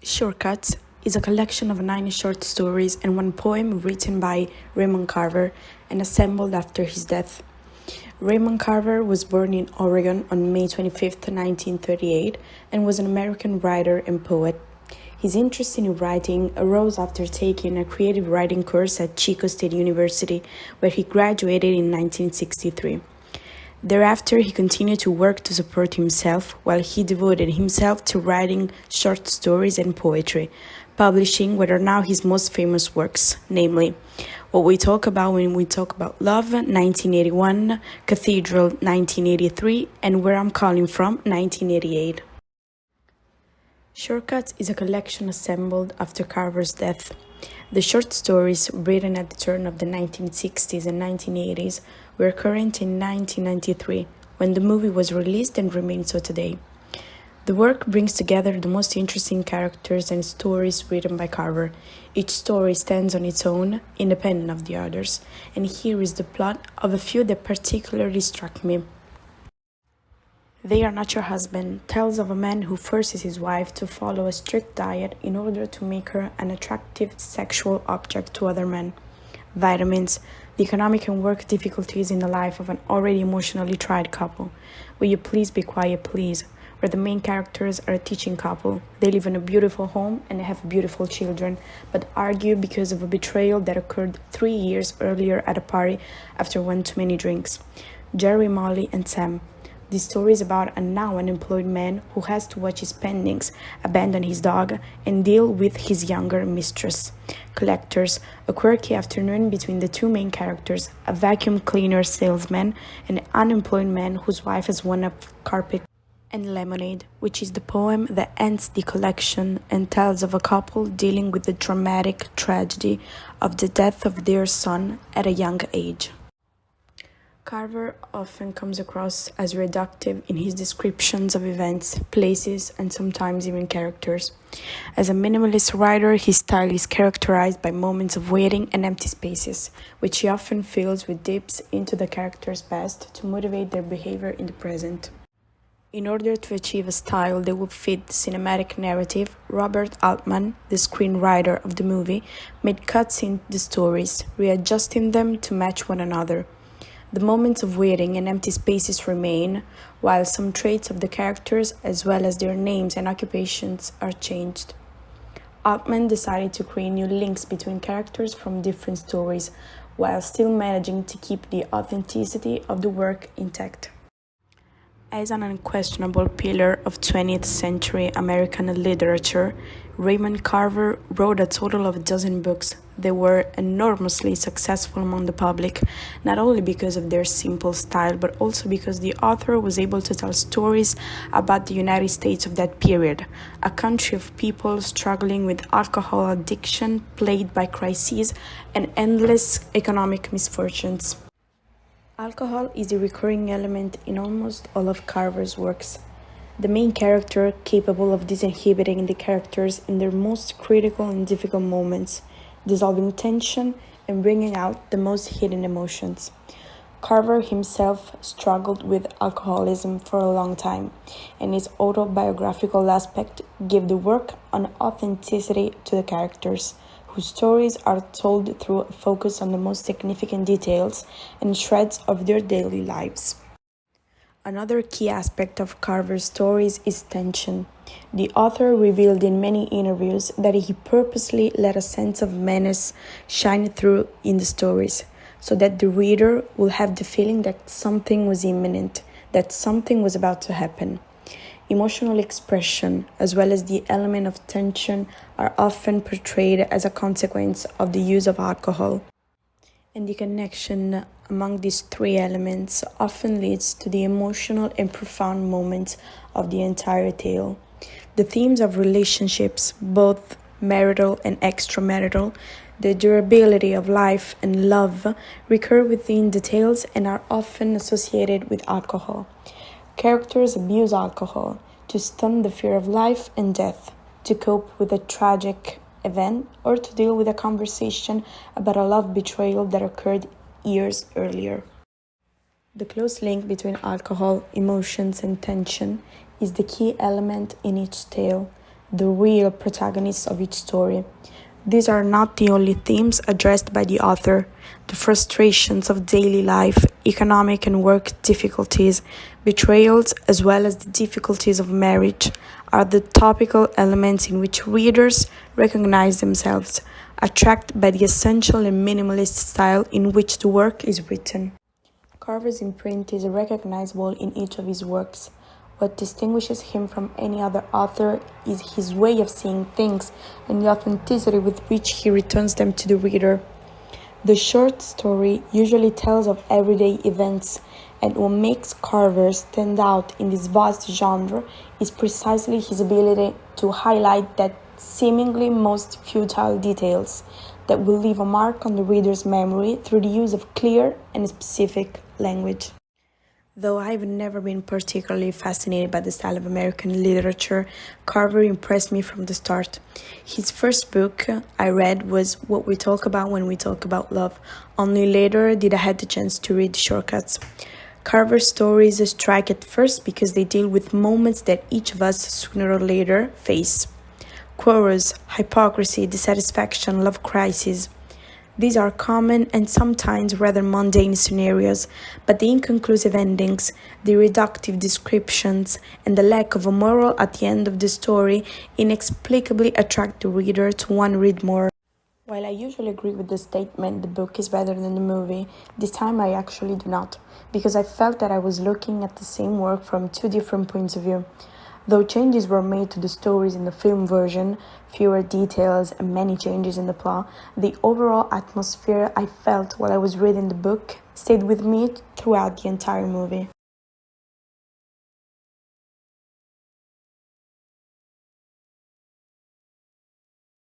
Shortcuts is a collection of 9 short stories and 1 poem written by Raymond Carver and assembled after his death. Raymond Carver was born in Oregon on May 25, 1938, and was an American writer and poet. His interest in writing arose after taking a creative writing course at Chico State University, where he graduated in 1963. Thereafter, he continued to work to support himself while he devoted himself to writing short stories and poetry, publishing what are now his most famous works, namely What We Talk About When We Talk About Love, 1981, Cathedral, 1983, and Where I'm Calling From, 1988. Shortcuts is a collection assembled after Carver's death. The short stories, written at the turn of the 1960s and 1980s, were current in 1993, when the movie was released and remains so today. The work brings together the most interesting characters and stories written by Carver. Each story stands on its own, independent of the others, and here is the plot of a few that particularly struck me. They Are Not Your Husband tells of a man who forces his wife to follow a strict diet in order to make her an attractive sexual object to other men. Vitamins, the economic and work difficulties in the life of an already emotionally tried couple. Will You Please Be Quiet Please, where the main characters are a teaching couple. They live in a beautiful home and have beautiful children, but argue because of a betrayal that occurred 3 years earlier at a party after one too many drinks. Jerry, Molly, and Sam. This story is about a now unemployed man who has to watch his pendings, abandon his dog, and deal with his younger mistress. Collectors, a quirky afternoon between the two main characters, a vacuum cleaner salesman, and an unemployed man whose wife has won a carpet. And Lemonade, which is the poem that ends the collection and tells of a couple dealing with the dramatic tragedy of the death of their son at a young age. Carver often comes across as reductive in his descriptions of events, places, and sometimes even characters. As a minimalist writer, his style is characterized by moments of waiting and empty spaces, which he often fills with dips into the character's past to motivate their behavior in the present. In order to achieve a style that would fit the cinematic narrative, Robert Altman, the screenwriter of the movie, made cuts in the stories, readjusting them to match one another. The moments of waiting and empty spaces remain, while some traits of the characters, as well as their names and occupations, are changed. Altman decided to create new links between characters from different stories, while still managing to keep the authenticity of the work intact. As an unquestionable pillar of 20th century American literature, Raymond Carver wrote a total of 12 books that were enormously successful among the public, not only because of their simple style, but also because the author was able to tell stories about the United States of that period, a country of people struggling with alcohol addiction, plagued by crises and endless economic misfortunes. Alcohol is a recurring element in almost all of Carver's works. The main character capable of disinhibiting the characters in their most critical and difficult moments, dissolving tension and bringing out the most hidden emotions. Carver himself struggled with alcoholism for a long time, and his autobiographical aspect gave the work an authenticity to the characters, whose stories are told through a focus on the most significant details and shreds of their daily lives. Another key aspect of Carver's stories is tension. The author revealed in many interviews that he purposely let a sense of menace shine through in the stories, so that the reader will have the feeling that something was imminent, that something was about to happen. Emotional expression, as well as the element of tension, are often portrayed as a consequence of the use of alcohol. And the connection among these 3 elements often leads to the emotional and profound moments of the entire tale. The themes of relationships, both marital and extramarital, the durability of life and love, recur within details and are often associated with alcohol. Characters abuse alcohol to stun the fear of life and death, to cope with a tragic event, or to deal with a conversation about a love betrayal that occurred years earlier. The close link between alcohol, emotions, and tension is the key element in each tale, the real protagonists of each story. These are not the only themes addressed by the author. The frustrations of daily life, economic and work difficulties, betrayals, as well as the difficulties of marriage, are the topical elements in which readers recognize themselves, attracted by the essential and minimalist style in which the work is written. Carver's imprint is recognizable in each of his works. What distinguishes him from any other author is his way of seeing things and the authenticity with which he returns them to the reader. The short story usually tells of everyday events, and what makes Carver stand out in this vast genre is precisely his ability to highlight that seemingly most futile details that will leave a mark on the reader's memory through the use of clear and specific language. Though I've never been particularly fascinated by the style of American literature, Carver impressed me from the start. His first book I read was What We Talk About When We Talk About Love. Only later did I had the chance to read Shortcuts. Carver's stories strike at first because they deal with moments that each of us sooner or later face. Quarrels, hypocrisy, dissatisfaction, love crises. These are common and sometimes rather mundane scenarios, but the inconclusive endings, the reductive descriptions, and the lack of a moral at the end of the story inexplicably attract the reader to want to read more. While I usually agree with the statement the book is better than the movie, this time I actually do not, because I felt that I was looking at the same work from two different points of view. Though changes were made to the stories in the film version, fewer details and many changes in the plot, the overall atmosphere I felt while I was reading the book stayed with me throughout the entire movie.